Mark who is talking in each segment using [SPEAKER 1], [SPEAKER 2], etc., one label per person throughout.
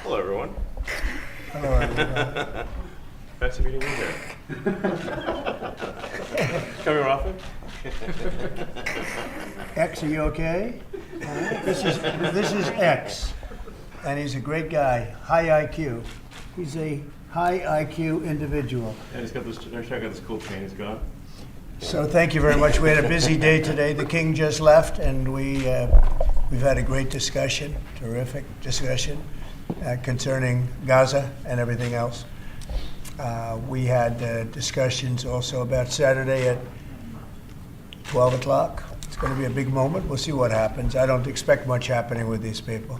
[SPEAKER 1] Hello, everyone.
[SPEAKER 2] Hello, everyone.
[SPEAKER 1] Fancy meeting you here. Coming often?
[SPEAKER 2] X, are you okay? This is X, and he's a great guy, high IQ. He's a high IQ individual.
[SPEAKER 1] And he's got this. Check out this cool chain he's got.
[SPEAKER 2] So thank you very much. We had a busy day today. The king just left, and we've had a great discussion, terrific discussion concerning Gaza and everything else. We had discussions also about Saturday at 12 o'clock. It's going to be a big moment. We'll see what happens. I don't expect much happening with these people,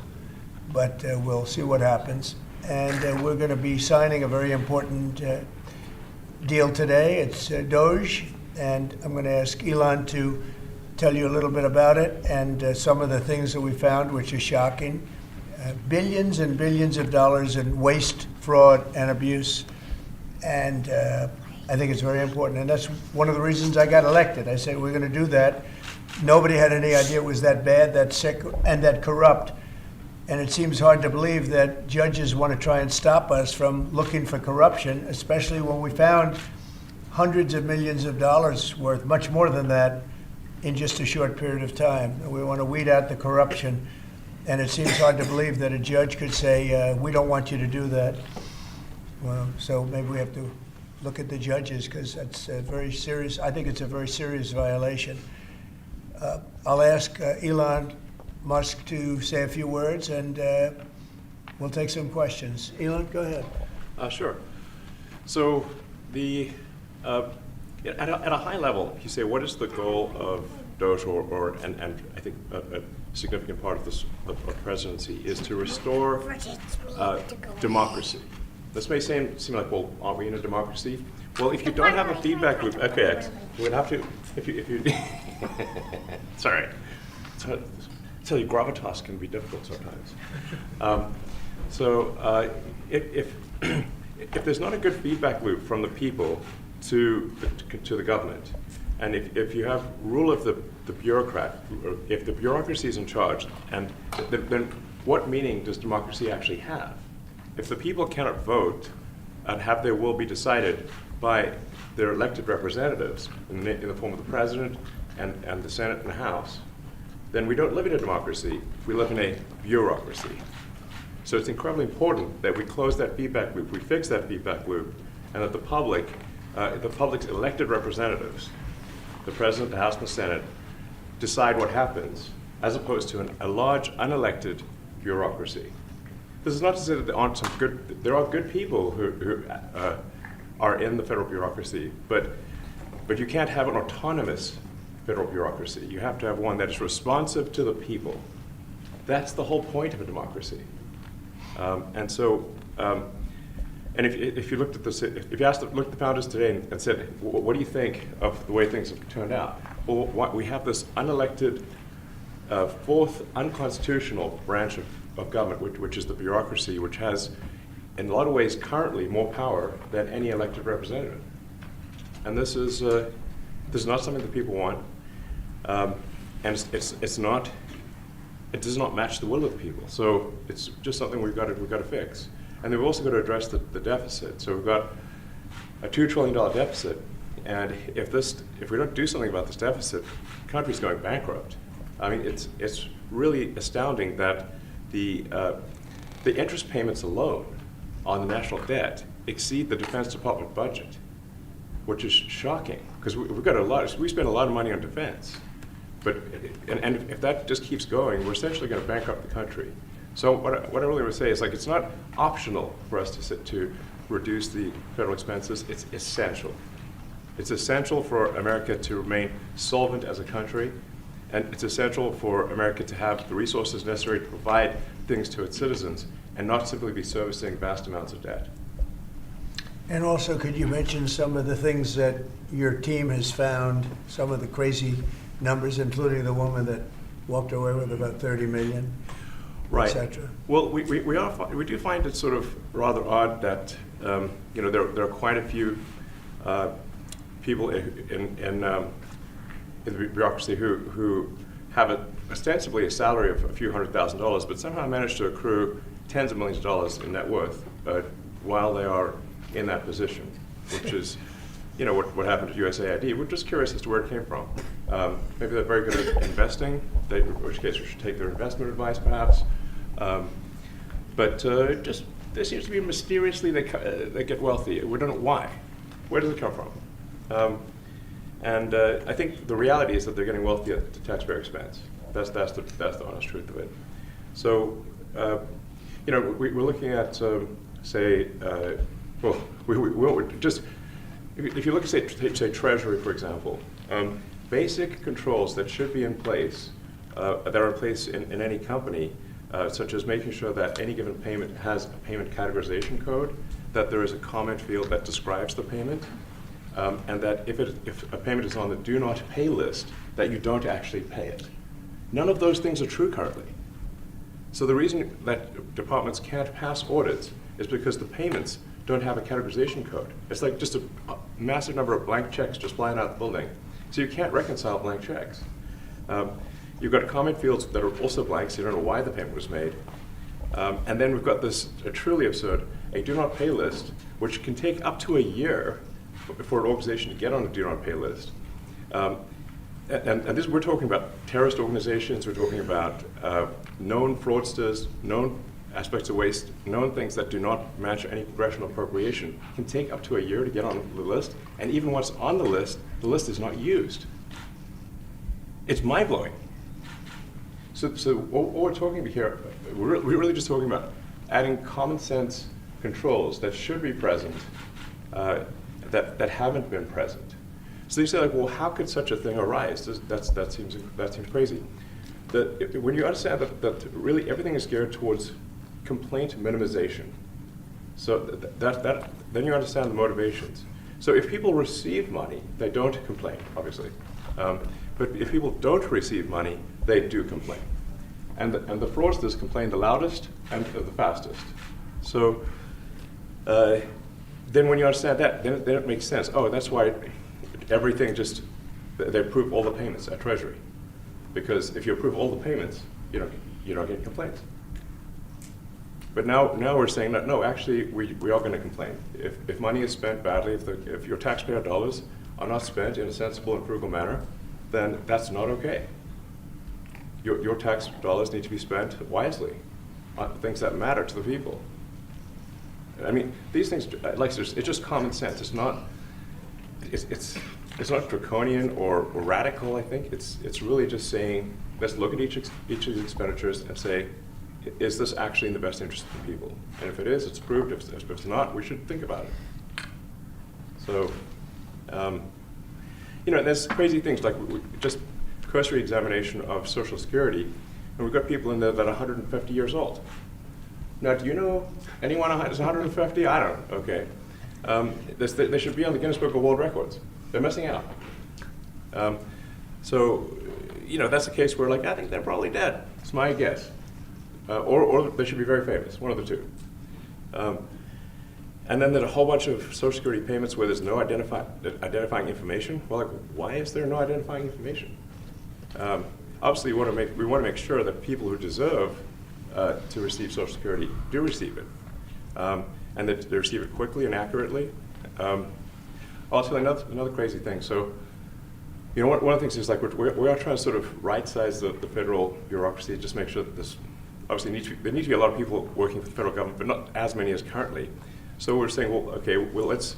[SPEAKER 2] but we'll see what happens. And we're going to be signing a very important deal today. It's Doge, and I'm going to ask Elon to tell you a little bit about it and some of the things that we found, which are shocking. Billions and billions of dollars in waste, fraud, and abuse. And I think it's very important. And that's one of the reasons I got elected. I said, we're going to do that. Nobody had any idea it was that bad, that sick, and that corrupt. And it seems hard to believe that judges want to try and stop us from looking for corruption, especially when we found hundreds of millions of dollars worth, much more than that, in just a short period of time. And we want to weed out the corruption. And it seems hard to believe that a judge could say, we don't want you to do that. Well, so maybe we have to look at the judges, because that's a very serious, I think it's a very serious violation. I'll ask Elon Musk to say a few words, and we'll take some questions. Elon, go ahead.
[SPEAKER 1] Sure. So at a high level, you say, what is the goal of Doge, and I think a significant part of this of presidency is to restore democracy. This may seem like, well, aren't we in a democracy? Well, if you don't have a feedback loop, okay, we'd have to, if you sorry. So your gravitas can be difficult sometimes. If there's not a good feedback loop from the people to the government, and if you have rule of the bureaucrat, or if the bureaucracy is in charge, and then what meaning does democracy actually have? If the people cannot vote and have their will be decided by their elected representatives in the form of the president and the Senate and the House, then we don't live in a democracy. We live in a bureaucracy. So it's incredibly important that we close that feedback loop, we fix that feedback loop, and that the public's elected representatives, the president, the House, and the Senate, decide what happens, as opposed to a large unelected bureaucracy. This is not to say that there are good people who are in the federal bureaucracy, but you can't have an autonomous federal bureaucracy. You have to have one that is responsive to the people. That's the whole point of a democracy. And if you looked at this, if you looked at the founders today and said, what do you think of the way things have turned out? Well, we have this unelected, fourth unconstitutional branch of government, which is the bureaucracy, which has, in a lot of ways, currently more power than any elected representative. And this is not something that people want, and it does not match the will of the people. So it's just something we've got to fix. And then we've also got to address the deficit. So we've got a $2 trillion deficit, and if we don't do something about this deficit, the country's going bankrupt. I mean, it's really astounding that the interest payments alone on the national debt exceed the Defense Department budget, which is shocking, because we spend a lot of money on defense. But if that just keeps going, we're essentially going to bankrupt the country. So what I really would say is, like, it's not optional for us to reduce the federal expenses. It's essential. It's essential for America to remain solvent as a country, and it's essential for America to have the resources necessary to provide things to its citizens and not simply be servicing vast amounts of debt.
[SPEAKER 2] And also, could you mention some of the things that your team has found, some of the crazy numbers, including the woman that walked away with about 30 million,
[SPEAKER 1] right,
[SPEAKER 2] et cetera?
[SPEAKER 1] Well, we do find it sort of rather odd that there are quite a few people in the bureaucracy who have ostensibly a salary of a few $100,000, but somehow manage to accrue tens of millions of dollars in net worth while they are in that position, which is, what happened to USAID. We're just curious as to where it came from. Maybe they're very good at investing, in which case we should take their investment advice, perhaps. But just there seems to be mysteriously they get wealthy. We don't know why. Where does it come from? And I think the reality is that they're getting wealthy at the taxpayer expense. That's the honest truth of it. So, we're looking at, say, if you look at, say Treasury, for example, basic controls that should be in place, that are in place in any company, such as making sure that any given payment has a payment categorization code, that there is a comment field that describes the payment, and that if a payment is on the do not pay list, that you don't actually pay it. None of those things are true currently. So the reason that departments can't pass audits is because the payments don't have a categorization code. It's like just a massive number of blank checks just flying out the building. So you can't reconcile blank checks. You've got comment fields that are also blank, so you don't know why the payment was made. And then we've got this truly absurd, a do not pay list, which can take up to a year for an organization to get on a do not pay list. And this, we're talking about terrorist organizations, we're talking about known fraudsters, known aspects of waste, known things that do not match any congressional appropriation, can take up to a year to get on the list, and even once on the list is not used. It's mind-blowing. So what we're talking about here, we're really just talking about adding common sense controls that should be present, that haven't been present. So you say, like, well, how could such a thing arise? That seems crazy. When you understand that really everything is geared towards complaint minimization, so then you understand the motivations. So if people receive money, they don't complain, obviously. But if people don't receive money, they do complain. And the fraudsters complain the loudest and the fastest. So then when you understand that, then it makes sense. Oh, that's why everything they approve all the payments at Treasury. Because if you approve all the payments, you don't get complaints. But now we're saying that, no, actually, we are going to complain. If money is spent badly, if your taxpayer dollars are not spent in a sensible and frugal manner, then that's not okay. Your tax dollars need to be spent wisely on things that matter to the people. I mean, these things, it's just common sense. It's not draconian or radical, I think. It's really just saying, let's look at each of the expenditures and say, is this actually in the best interest of the people? And if it is, it's approved. If it's not, we should think about it. So, there's crazy things like just cursory examination of Social Security, and we've got people in there that are 150 years old. Now, do you know anyone who's 150? I don't. Okay. They should be on the Guinness Book of World Records. They're missing out. So, that's a case where, I think they're probably dead. It's my guess. Or they should be very famous, one of the two. And then there's a whole bunch of Social Security payments where there's no identifying information. Well, why is there no identifying information? Obviously, we want to make sure that people who deserve to receive Social Security do receive it, and that they receive it quickly and accurately. Also, another crazy thing. So, one of the things is we are trying to sort of right-size the federal bureaucracy, just make sure that this. Obviously, there need to be a lot of people working for the federal government, but not as many as currently. So we're saying, let's,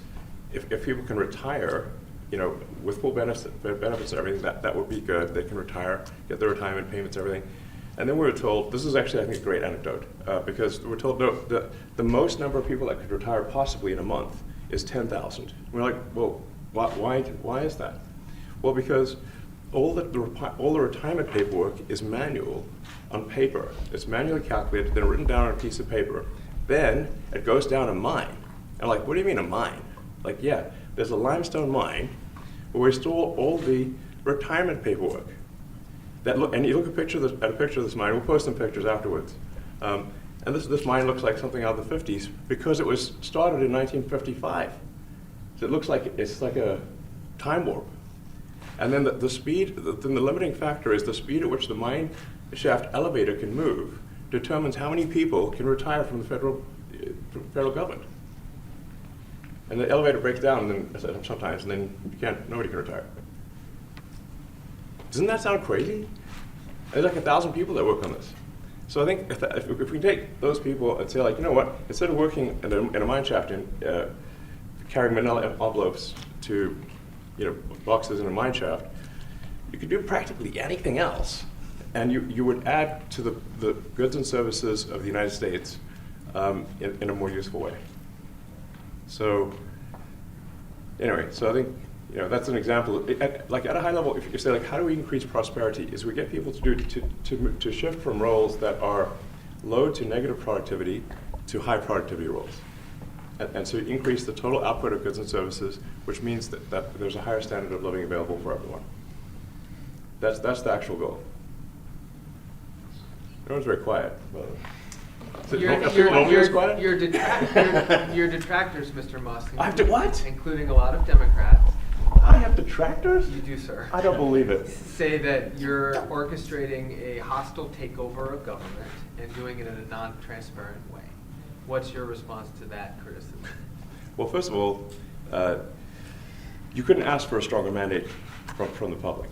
[SPEAKER 1] if people can retire, with full benefits and everything, that would be good. They can retire, get their retirement payments, everything. And then we were told, this is actually, I think, a great anecdote, because we're told, no, the most number of people that could retire possibly in a month is 10,000. We're like, well, why is that? Well, because all the retirement paperwork is manual on paper. It's manually calculated, then written down on a piece of paper. Then it goes down a mine. And what do you mean a mine? There's a limestone mine where we store all the retirement paperwork. And you look at a picture of this mine. We'll post some pictures afterwards. And this mine looks like something out of the 50s because it was started in 1955. So it looks like it's like a time warp. And then the speed, the limiting factor is the speed at which the mine shaft elevator can move determines how many people can retire from the federal government. And the elevator breaks down and then, sometimes, and then nobody can retire. Doesn't that sound crazy? There's like 1,000 people that work on this. So I think if we take those people and say, like, you know what, instead of working in a mine shaft and carrying manila envelopes to, boxes in a mine shaft, you could do practically anything else, and you would add to the goods and services of the United States in a more useful way. So anyway, so I think that's an example. Like at a high level, if you say, like, how do we increase prosperity? Is we get people to shift from roles that are low to negative productivity to high productivity roles, and so increase the total output of goods and services, which means that there's a higher standard of living available for everyone. That's the actual goal. Everyone's very quiet.
[SPEAKER 3] Your detractors, Mr. Musk.
[SPEAKER 1] I have to what?
[SPEAKER 3] Including a lot of Democrats.
[SPEAKER 1] I have detractors?
[SPEAKER 3] You do, sir.
[SPEAKER 1] I don't believe it.
[SPEAKER 3] Say that you're orchestrating a hostile takeover of government and doing it in a non-transparent way. What's your response to that criticism?
[SPEAKER 1] Well, first of all, you couldn't ask for a stronger mandate from the public.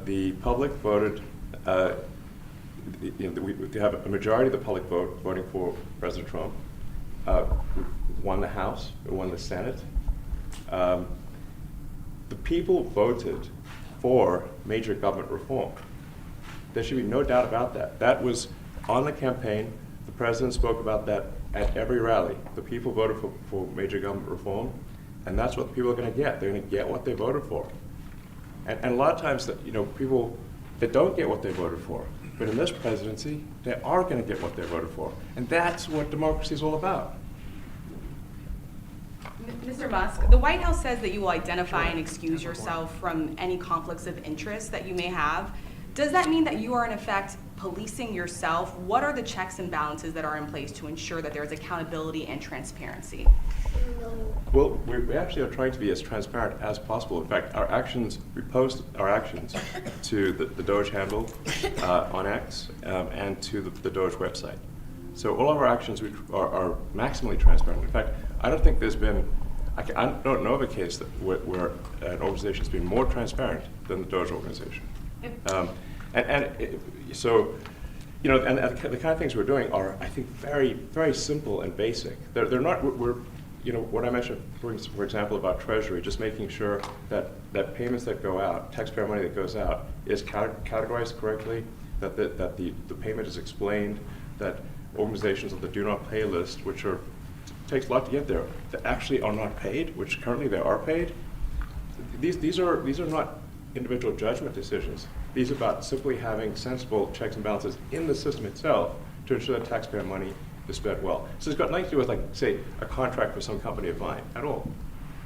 [SPEAKER 1] The public voted. We have a majority of the public voting for President Trump. Won the House, won the Senate. The people voted for major government reform. There should be no doubt about that. That was on the campaign. The president spoke about that at every rally. The people voted for major government reform, and that's what the people are going to get. They're going to get what they voted for. And a lot of times, people that don't get what they voted for, but in this presidency, they are going to get what they voted for. And that's what democracy is all about.
[SPEAKER 4] Mr. Musk, the White House says that you will identify and excuse yourself from any conflicts of interest that you may have. Does that mean that you are, in effect, policing yourself? What are the checks and balances that are in place to ensure that there is accountability and transparency?
[SPEAKER 1] Well, we actually are trying to be as transparent as possible. In fact, we post our actions to the Doge handle on X and to the Doge website. So all of our actions are maximally transparent. In fact, I don't think there's been, I don't know of a case where an organization has been more transparent than the Doge organization. So the kind of things we're doing are, I think, very, very simple and basic. They're not, what I mentioned, for example, about Treasury, just making sure that payments that go out, taxpayer money that goes out, is categorized correctly, that the payment is explained, that organizations on the do not pay list, which takes a lot to get there, that actually are not paid, which currently they are paid. These are not individual judgment decisions. These are about simply having sensible checks and balances in the system itself to ensure that taxpayer money is spent well. So it's got nothing to do with, like, say, a contract with some company of mine at all.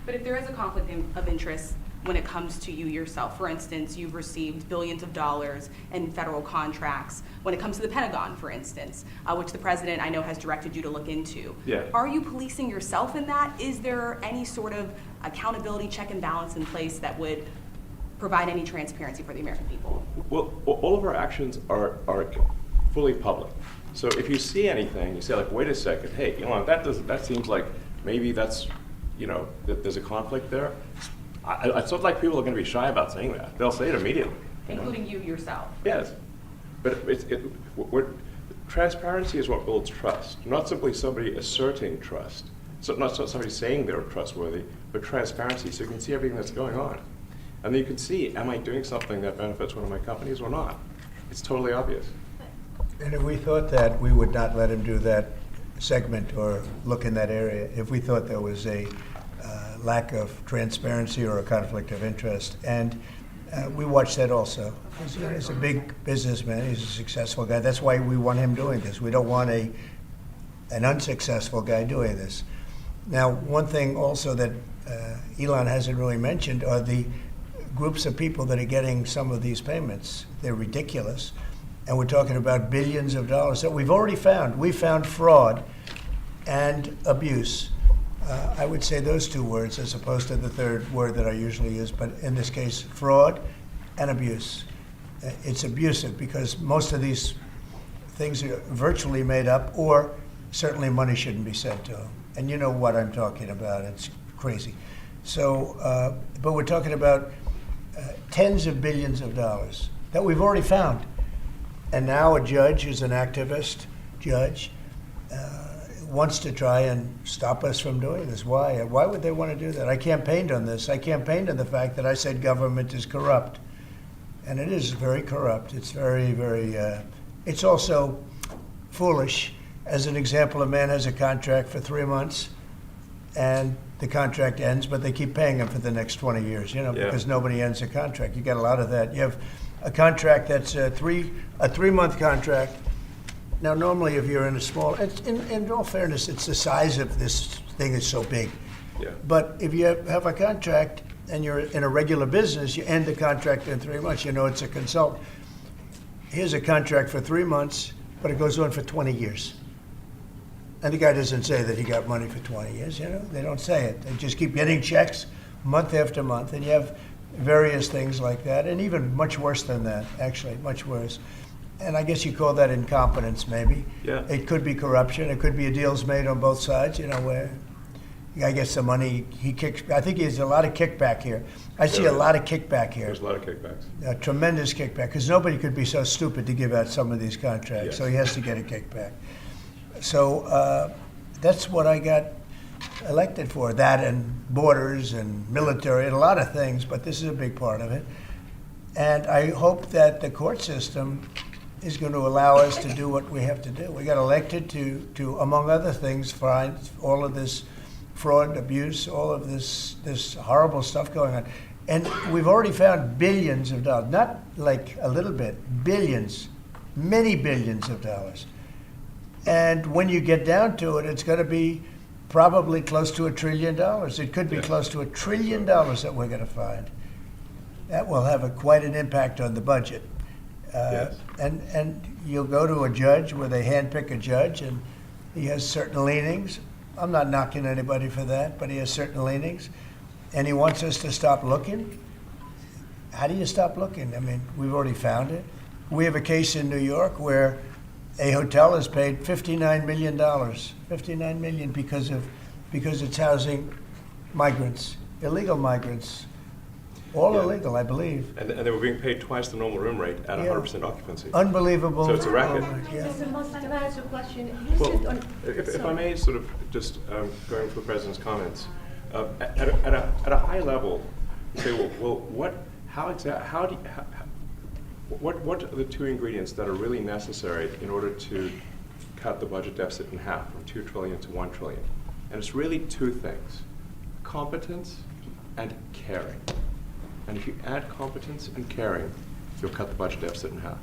[SPEAKER 4] But if there is a conflict of interest when it comes to you yourself, for instance, you've received billions of dollars in federal contracts, when it comes to the Pentagon, for instance, which the president, I know, has directed you to look into.
[SPEAKER 1] Yeah.
[SPEAKER 4] Are you policing yourself in that? Is there any sort of accountability check and balance in place that would provide any transparency for the American people?
[SPEAKER 1] Well, all of our actions are fully public. So if you see anything, you say, like, wait a second, hey, that seems like maybe that's, that there's a conflict there. It's not like people are going to be shy about saying that. They'll say it immediately.
[SPEAKER 4] Including you yourself?
[SPEAKER 1] Yes. But transparency is what builds trust, not simply somebody asserting trust. So not somebody saying they're trustworthy, but transparency, so you can see everything that's going on. And then you can see, am I doing something that benefits one of my companies or not? It's totally obvious.
[SPEAKER 2] And if we thought that, we would not let him do that segment or look in that area. If we thought there was a lack of transparency or a conflict of interest. And we watch that also. He's a big businessman. He's a successful guy. That's why we want him doing this. We don't want an unsuccessful guy doing this. Now, one thing also that Elon hasn't really mentioned are the groups of people that are getting some of these payments. They're ridiculous. And we're talking about billions of dollars that we've already found. We found fraud and abuse. I would say those two words as opposed to the third word that I usually use, but in this case, fraud and abuse. It's abusive because most of these things are virtually made up, or certainly money shouldn't be sent to them. And you know what I'm talking about. It's crazy. So, but we're talking about tens of billions of dollars that we've already found. And now a judge who's an activist judge wants to try and stop us from doing this. Why? Why would they want to do that? I campaigned on this. I campaigned on the fact that I said government is corrupt. And it is very corrupt. It's very, very, it's also foolish. As an example, a man has a contract for 3 months and the contract ends, but they keep paying him for the next 20 years, because nobody ends a contract. You got a lot of that. You have a contract that's a 3-month contract. Now, normally, if you're in a small, in all fairness, it's the size of this thing is so big.
[SPEAKER 1] Yeah.
[SPEAKER 2] But if you have a contract and you're in a regular business, you end the contract in 3 months. It's a consultant. Here's a contract for 3 months, but it goes on for 20 years. And the guy doesn't say that he got money for 20 years, They don't say it. They just keep getting checks month after month. And you have various things like that, and even much worse than that, actually, much worse. And I guess you call that incompetence, maybe.
[SPEAKER 1] Yeah.
[SPEAKER 2] It could be corruption. It could be deals made on both sides, where the guy gets the money, he kicks. I think there's a lot of kickback here. I see a lot of kickback here.
[SPEAKER 1] There's a lot of kickbacks.
[SPEAKER 2] A tremendous kickback, because nobody could be so stupid to give out some of these contracts.
[SPEAKER 1] Yes.
[SPEAKER 2] So he has to get a kickback. So that's what I got elected for, that and borders and military and a lot of things, but this is a big part of it. And I hope that the court system is going to allow us to do what we have to do. We got elected to among other things, find all of this fraud, abuse, all of this horrible stuff going on. And we've already found billions of dollars, not like a little bit, billions, many billions of dollars. And when you get down to it, it's going to be probably close to $1 trillion. It could be close to $1 trillion that we're going to find. That will have quite an impact on the budget.
[SPEAKER 1] Yes.
[SPEAKER 2] And you'll go to a judge where they handpick a judge, and he has certain leanings. I'm not knocking anybody for that, but he has certain leanings. And he wants us to stop looking. How do you stop looking? I mean, we've already found it. We have a case in New York where a hotel has paid $59 million, $59 million because it's housing migrants, illegal migrants, all illegal, I believe.
[SPEAKER 1] And they were being paid twice the normal room rate at 100% occupancy.
[SPEAKER 2] Unbelievable.
[SPEAKER 1] So it's a racket.
[SPEAKER 5] Mr. Musk, can I ask a question?
[SPEAKER 1] Well, if I may sort of just going for the President's comments, at a high level, say, well, what are the two ingredients that are really necessary in order to cut the budget deficit in half from $2 trillion to $1 trillion? And it's really two things: competence and caring. And if you add competence and caring, you'll cut the budget deficit in half.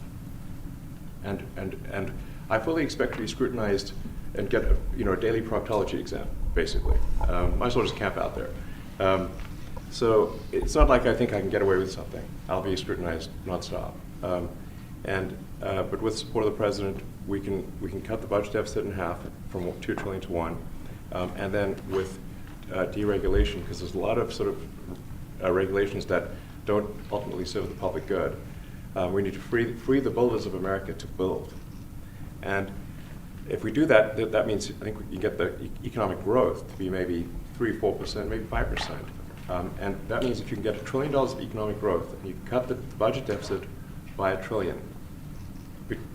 [SPEAKER 1] And I fully expect to be scrutinized and get a daily proctology exam, basically. Might as well just camp out there. So it's not like I think I can get away with something. I'll be scrutinized nonstop. But with support of the President, we can cut the budget deficit in half from $2 trillion to $1 trillion, and then with deregulation, because there's a lot of sort of regulations that don't ultimately serve the public good. We need to free the builders of America to build, and if we do that, that means I think we can get the economic growth to be maybe 3-4%, maybe 5%, and that means if you can get $1 trillion of economic growth and you cut the budget deficit by $1 trillion.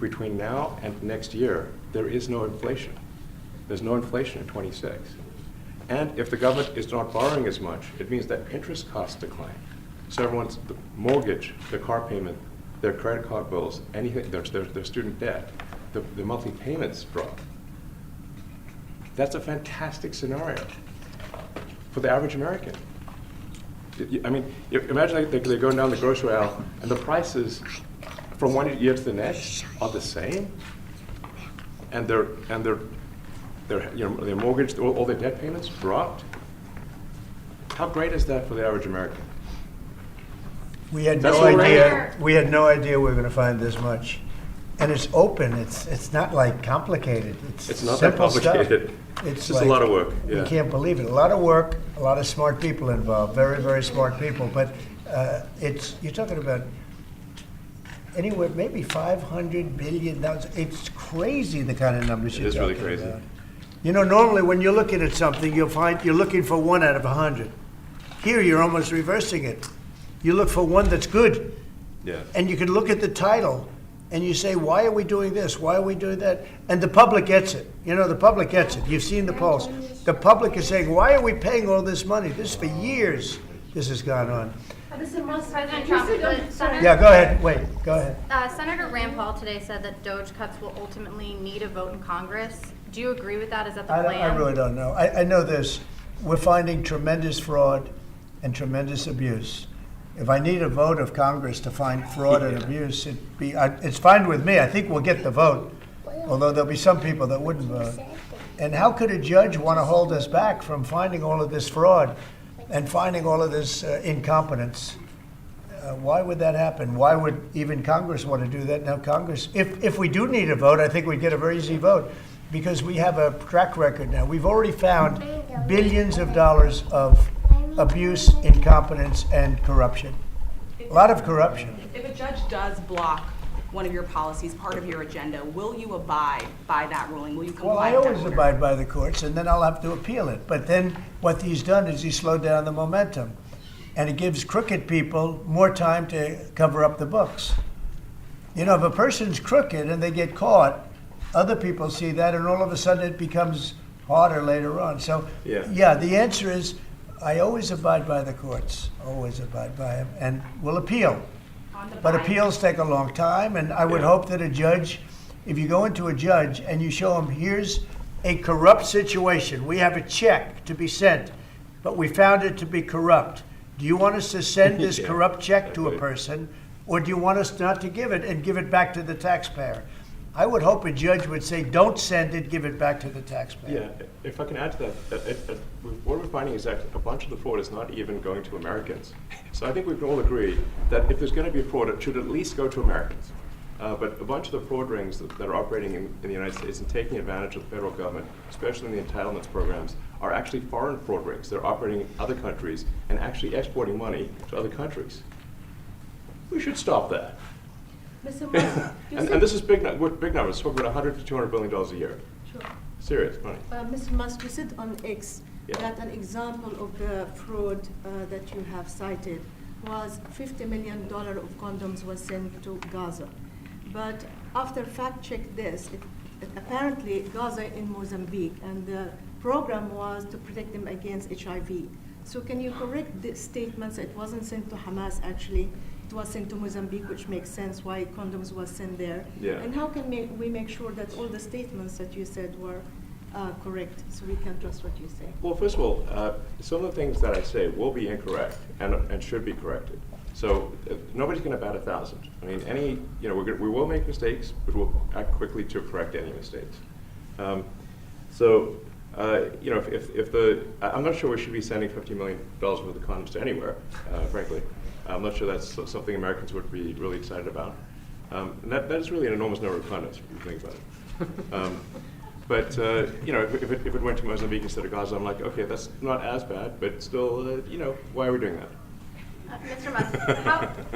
[SPEAKER 1] Between now and next year, there is no inflation. There's no inflation in 26. And if the government is not borrowing as much, it means that interest costs decline. So everyone's the mortgage, their car payment, their credit card bills, anything, their student debt, the monthly payments drop. That's a fantastic scenario for the average American. I mean, imagine they're going down the grocery aisle and the prices from one year to the next are the same, and their mortgage, all their debt payments dropped. How great is that for the average American?
[SPEAKER 2] We had
[SPEAKER 1] That's
[SPEAKER 2] no
[SPEAKER 1] already-
[SPEAKER 2] idea. We had no idea we were going to find this much, and it's open. It's not like complicated.
[SPEAKER 1] It's not that
[SPEAKER 2] simple stuff.
[SPEAKER 1] complicated.
[SPEAKER 2] It's
[SPEAKER 1] just a lot of work. Yeah.
[SPEAKER 2] You can't believe it. A lot of work, a lot of smart people involved. Very, very smart people. But you're talking about anywhere, maybe 500 billion. It's crazy the kind of numbers you're
[SPEAKER 1] It is really
[SPEAKER 2] talking
[SPEAKER 1] crazy.
[SPEAKER 2] about. You know, normally when you're looking at something, you'll find you're looking for 1 out of 100. Here, you're almost reversing it. You look for one that's good,
[SPEAKER 1] Yeah.
[SPEAKER 2] and you can look at the title, and you say, why are we doing this? Why are we doing that? And the public gets it. You know, the public gets it. You've seen the polls. The public is saying, why are we paying all this money? This for years, this has gone on.
[SPEAKER 5] Mr. Musk,
[SPEAKER 6] President
[SPEAKER 5] you
[SPEAKER 6] Trump,
[SPEAKER 5] said on-
[SPEAKER 6] the Senate-
[SPEAKER 2] Yeah, go ahead. Wait, go ahead.
[SPEAKER 6] Senator Rand Paul today said that DOJ cuts will ultimately need a vote in Congress. Do you agree with that? Is that the plan?
[SPEAKER 2] I really don't know. I know this. We're finding tremendous fraud and tremendous abuse. If I need a vote of Congress to find fraud and abuse, it's fine with me. I think we'll get the vote, although there'll be some people that wouldn't vote. And how could a judge want to hold us back from finding all of this fraud and finding all of this incompetence? Why would that happen? Why would even Congress want to do that? Now, Congress, if we do need a vote, I think we'd get a very easy vote because we have a track record now. We've already found billions of dollars of abuse, incompetence, and corruption. A lot of corruption.
[SPEAKER 4] If a judge does block one of your policies, part of your agenda, will you abide by that ruling? Will you
[SPEAKER 2] Well,
[SPEAKER 4] comply
[SPEAKER 2] I
[SPEAKER 4] with that
[SPEAKER 2] always
[SPEAKER 4] order?
[SPEAKER 2] abide by the courts, and then I'll have to appeal it. But then what he's done is he's slowed down the momentum. And it gives crooked people more time to cover up the books. You know, if a person's crooked and they get caught, other people see that, and all of a sudden it becomes harder later on. So,
[SPEAKER 1] Yeah.
[SPEAKER 2] the answer is I always abide by the courts, always abide by them, and will appeal.
[SPEAKER 4] On the
[SPEAKER 2] But
[SPEAKER 4] bind.
[SPEAKER 2] appeals take a long time, and I would
[SPEAKER 1] Yeah.
[SPEAKER 2] hope that a judge, if you go into a judge and you show him, here's a corrupt situation, we have a check to be sent, but we found it to be corrupt. Do you want us to send this
[SPEAKER 1] Yeah,
[SPEAKER 2] corrupt check to a
[SPEAKER 1] exactly.
[SPEAKER 2] person, or do you want us not to give it and give it back to the taxpayer? I would hope a judge would say, don't send it, give it back to the taxpayer.
[SPEAKER 1] Yeah, if I can add to that, what we're finding is that a bunch of the fraud is not even going to Americans. So I think we can all agree that if there's going to be fraud, it should at least go to Americans. But a bunch of the fraud rings that are operating in the United States and taking advantage of the federal government, especially in the entitlements programs, are actually foreign fraud rings. They're operating in other countries and actually exporting money to other countries. We should stop that.
[SPEAKER 5] Mr. Musk, you
[SPEAKER 1] And
[SPEAKER 5] said,
[SPEAKER 1] this is big numbers. Talking about $100 to $200 billion a year.
[SPEAKER 5] Sure.
[SPEAKER 1] Serious money.
[SPEAKER 5] Mr. Musk, you said on X
[SPEAKER 1] Yeah.
[SPEAKER 5] that an example of the fraud that you have cited was $50 million of condoms was sent to Gaza. But after fact check this, apparently Gaza in Mozambique, and the program was to protect them against HIV. So can you correct the statements? It wasn't sent to Hamas actually. It was sent to Mozambique, which makes sense why condoms was sent there.
[SPEAKER 1] Yeah.
[SPEAKER 5] And how can we make sure that all the statements that you said were correct, so we can trust what you say?
[SPEAKER 1] Well, first of all, some of the things that I say will be incorrect and should be corrected. So nobody's going to bat 1,000. I mean, we will make mistakes, but we'll act quickly to correct any mistakes. I'm not sure we should be sending $50 million worth of condoms to anywhere, frankly. I'm not sure that's something Americans would be really excited about. And that is really an enormous number of condoms, if you think about it. But if it went to Mozambique instead of Gaza, I'm like, okay, that's not as bad, but still, why are we doing that?
[SPEAKER 6] Mr. Musk,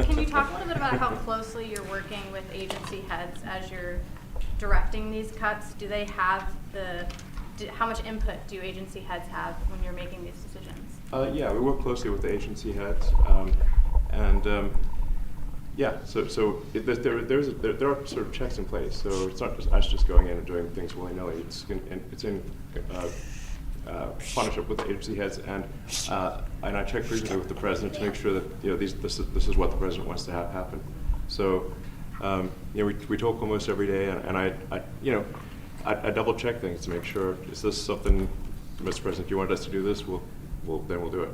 [SPEAKER 6] can you talk a little bit about how closely you're working with agency heads as you're directing these cuts? Do they have how much input do agency heads have when you're making these decisions?
[SPEAKER 1] Yeah, we work closely with the agency heads, there are sort of checks in place. So it's not just us just going in and doing things willy-nilly. It's in partnership with the agency heads, and I check frequently with the president to make sure that this is what the president wants to have happen. So we talk almost every day, and I double check things to make sure, is this something, Mr. President, you want us to do this? Then we'll do it.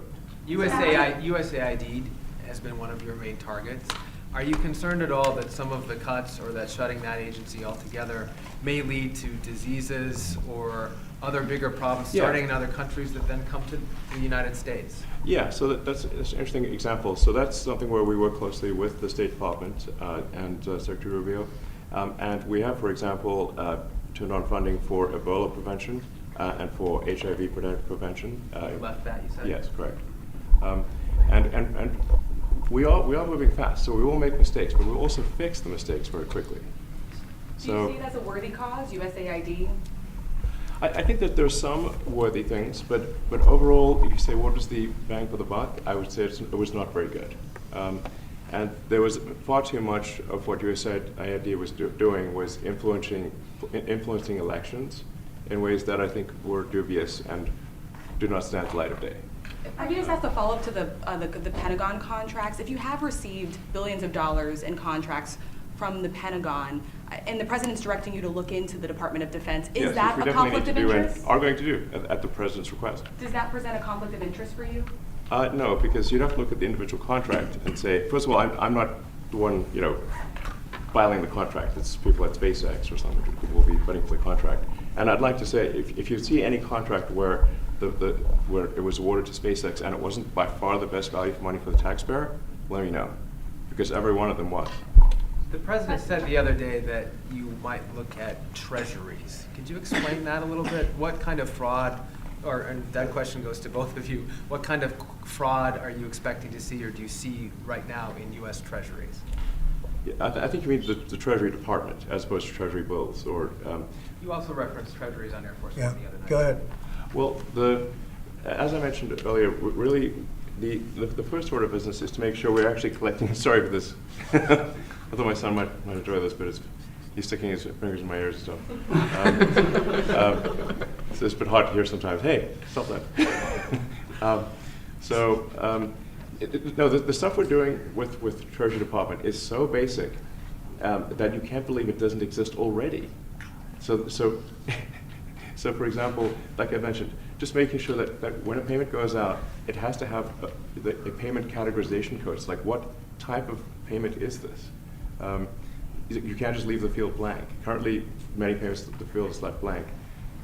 [SPEAKER 3] USAID has been one of your main targets. Are you concerned at all that some of the cuts or that shutting that agency altogether may lead to diseases or other bigger problems starting in other countries that then come to the United States?
[SPEAKER 1] Yeah, so that's an interesting example. So that's something where we work closely with the State Department and Secretary Rubio. And we have, for example, turned on funding for Ebola prevention and for HIV prevention.
[SPEAKER 3] You left that, you said?
[SPEAKER 1] Yes, correct. And we are moving fast, so we will make mistakes, but we'll also fix the mistakes very quickly.
[SPEAKER 4] Do you see it as a worthy cause, USAID?
[SPEAKER 1] I think that there's some worthy things, but overall, if you say what was the bang for the buck, I would say it was not very good. And there was far too much of what USAID was doing was influencing elections in ways that I think were dubious and do not stand the light of day.
[SPEAKER 4] I just have to follow up to the Pentagon contracts. If you have received billions of dollars in contracts from the Pentagon, and the president's directing you to look into the Department of Defense, is that a conflict of interest?
[SPEAKER 1] Are going to do at the president's request.
[SPEAKER 4] Does that present a conflict of interest for you?
[SPEAKER 1] No, because you'd have to look at the individual contract and say, first of all, I'm not the one, filing the contract. It's people at SpaceX or something. People will be fighting for the contract. And I'd like to say, if you see any contract where where it was awarded to SpaceX and it wasn't by far the best value for money for the taxpayer, let me know, because every one of them was.
[SPEAKER 3] The president said the other day that you might look at treasuries. Could you explain that a little bit? What kind of fraud, and that question goes to both of you, what kind of fraud are you expecting to see or do you see right now in U.S. treasuries?
[SPEAKER 1] Yeah, I think you mean the Treasury Department as opposed to Treasury bills. Or
[SPEAKER 3] you also referenced treasuries on Air Force
[SPEAKER 2] Yeah,
[SPEAKER 3] One the other night.
[SPEAKER 2] go ahead.
[SPEAKER 1] well, as I mentioned earlier, really the first order of business is to make sure we're actually collecting. Sorry for this. I thought my son might enjoy this, but he's sticking his fingers in my ears and stuff. So it's a bit hard to hear sometimes. Hey, stop that. The stuff we're doing with Treasury Department is so basic that you can't believe it doesn't exist already. So for example, like I mentioned, just making sure that when a payment goes out, it has to have a payment categorization code. It's like, what type of payment is this? You can't just leave the field blank. Currently, many payments, the field is left blank.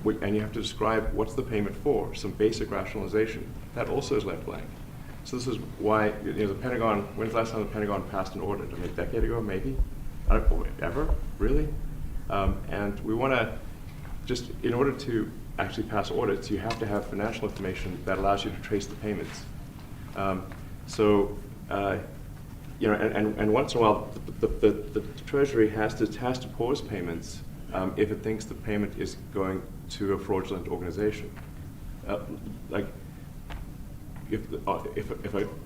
[SPEAKER 1] And you have to describe what's the payment for, some basic rationalization. That also is left blank. So this is why the Pentagon, when's the last time the Pentagon passed an audit? I mean, a decade ago, maybe? I don't know, ever? Really? And we want to just, in order to actually pass audits, you have to have financial information that allows you to trace the payments. And once in a while, the Treasury has to pause payments if it thinks the payment is going to a fraudulent organization. If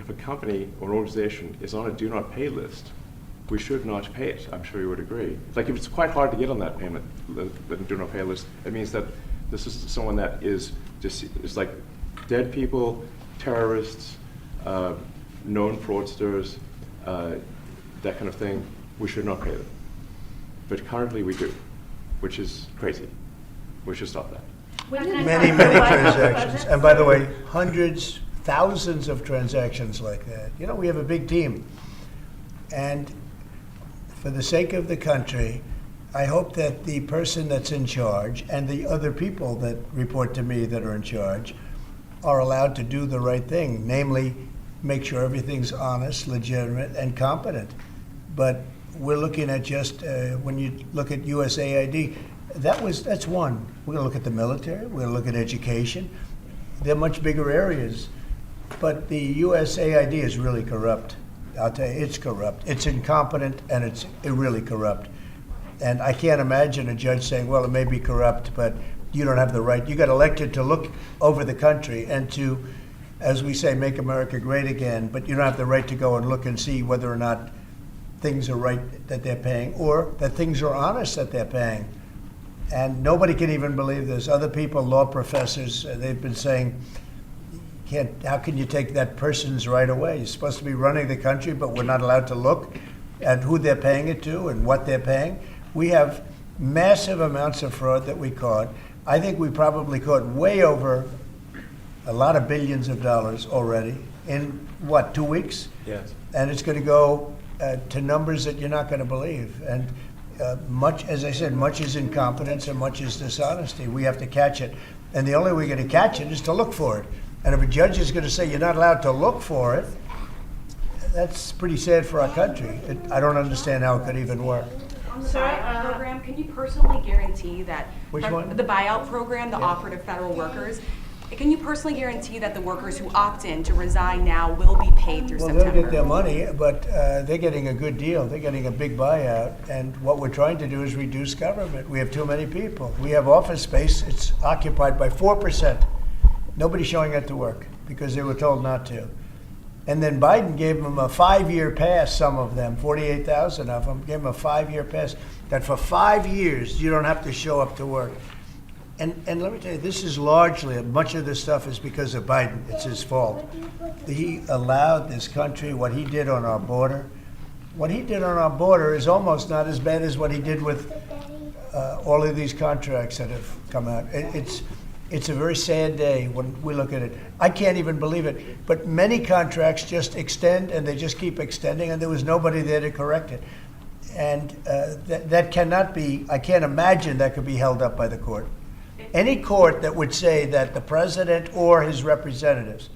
[SPEAKER 1] a company or an organization is on a do not pay list, we should not pay it. I'm sure you would agree. Like, if it's quite hard to get on that payment, the do not pay list, it means that this is someone that is like dead people, terrorists, known fraudsters, that kind of thing. We should not pay them. But currently we do, which is crazy. We should stop that.
[SPEAKER 2] Many transactions. And by the way, hundreds, thousands of transactions like that. We have a big team. And for the sake of the country, I hope that the person that's in charge and the other people that report to me that are in charge are allowed to do the right thing, namely make sure everything's honest, legitimate, and competent. But we're looking at just, when you look at USAID, that's one. We're going to look at the military, we're going to look at education. They're much bigger areas. But the USAID is really corrupt. I'll tell you, it's corrupt. It's incompetent, and it's really corrupt. And I can't imagine a judge saying, well, it may be corrupt, but you don't have the right. You got elected to look over the country and to, as we say, make America great again, but you don't have the right to go and look and see whether or not things are right that they're paying or that things are honest that they're paying. And nobody can even believe this. Other people, law professors, they've been saying, how can you take that person's right away? You're supposed to be running the country, but we're not allowed to look at who they're paying it to and what they're paying. We have massive amounts of fraud that we caught. I think we probably caught way over a lot of billions of dollars already in, 2 weeks?
[SPEAKER 1] Yes.
[SPEAKER 2] And it's going to go to numbers that you're not going to believe. And much, as I said, much is incompetence and much is dishonesty. We have to catch it. And the only way we're going to catch it is to look for it. And if a judge is going to say you're not allowed to look for it, that's pretty sad for our country. I don't understand how it could even work.
[SPEAKER 4] On the buyout program, can you personally guarantee that
[SPEAKER 2] Which one?
[SPEAKER 4] the buyout program, the offer to federal workers, Can you personally guarantee that the workers who opt in to resign now will be paid through
[SPEAKER 2] Well,
[SPEAKER 4] September?
[SPEAKER 2] they'll get their money, but they're getting a good deal. They're getting a big buyout. And what we're trying to do is reduce government. We have too many people. We have office space. It's occupied by 4%. Nobody's showing up to work because they were told not to. And then Biden gave them a 5-year pass, some of them, 48,000 of them, gave them a 5-year pass, that for 5 years you don't have to show up to work. And let me tell you, this is largely, much of this stuff is because of Biden. It's his fault. He allowed this country, what he did on our border. What he did on our border is almost not as bad as what he did with all of these contracts that have come out. It's a very sad day when we look at it. I can't even believe it. But many contracts just extend, and they just keep extending, and there was nobody there to correct it. And that cannot be, I can't imagine that could be held up by the court. Any court that would say that the president or his representatives,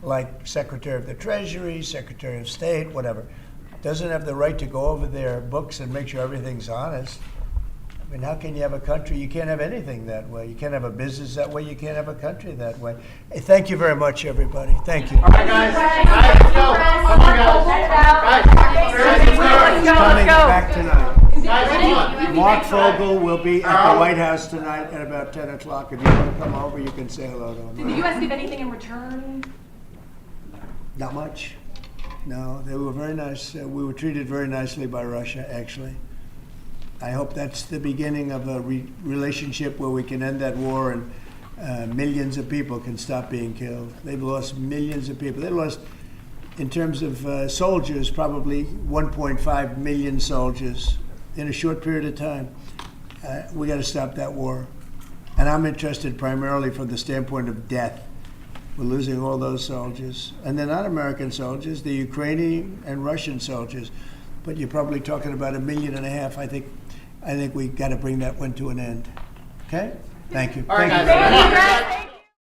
[SPEAKER 2] like Secretary of the Treasury, Secretary of State, whatever, doesn't have the right to go over their books and make sure everything's honest. I mean, how can you have a country? You can't have anything that way. You can't have a business that way. You can't have a country that way. Hey, thank you very much, everybody. Thank you.
[SPEAKER 7] All right, guys. Guys, let's go. Come on, guys. Guys,
[SPEAKER 2] Coming back tonight.
[SPEAKER 7] Guys, come on.
[SPEAKER 2] Mark Fogel will be at the White House tonight at about 10 o'clock. If you want to come over, you can say hello to him.
[SPEAKER 4] Did the U.S. give anything in return?
[SPEAKER 2] Not much. No, they were very nice. We were treated very nicely by Russia, actually. I hope that's the beginning of a relationship where we can end that war and millions of people can stop being killed. They've lost millions of people. They lost, in terms of soldiers, probably 1.5 million soldiers in a short period of time. We got to stop that war. And I'm interested primarily from the standpoint of death. We're losing all those soldiers. And they're not American soldiers, they're Ukrainian and Russian soldiers. But you're probably talking about 1.5 million. I think we got to bring that one to an end. Okay? Thank you.
[SPEAKER 7] All right,
[SPEAKER 2] Thank
[SPEAKER 7] guys.
[SPEAKER 2] you.
[SPEAKER 6] Thank you, Brett.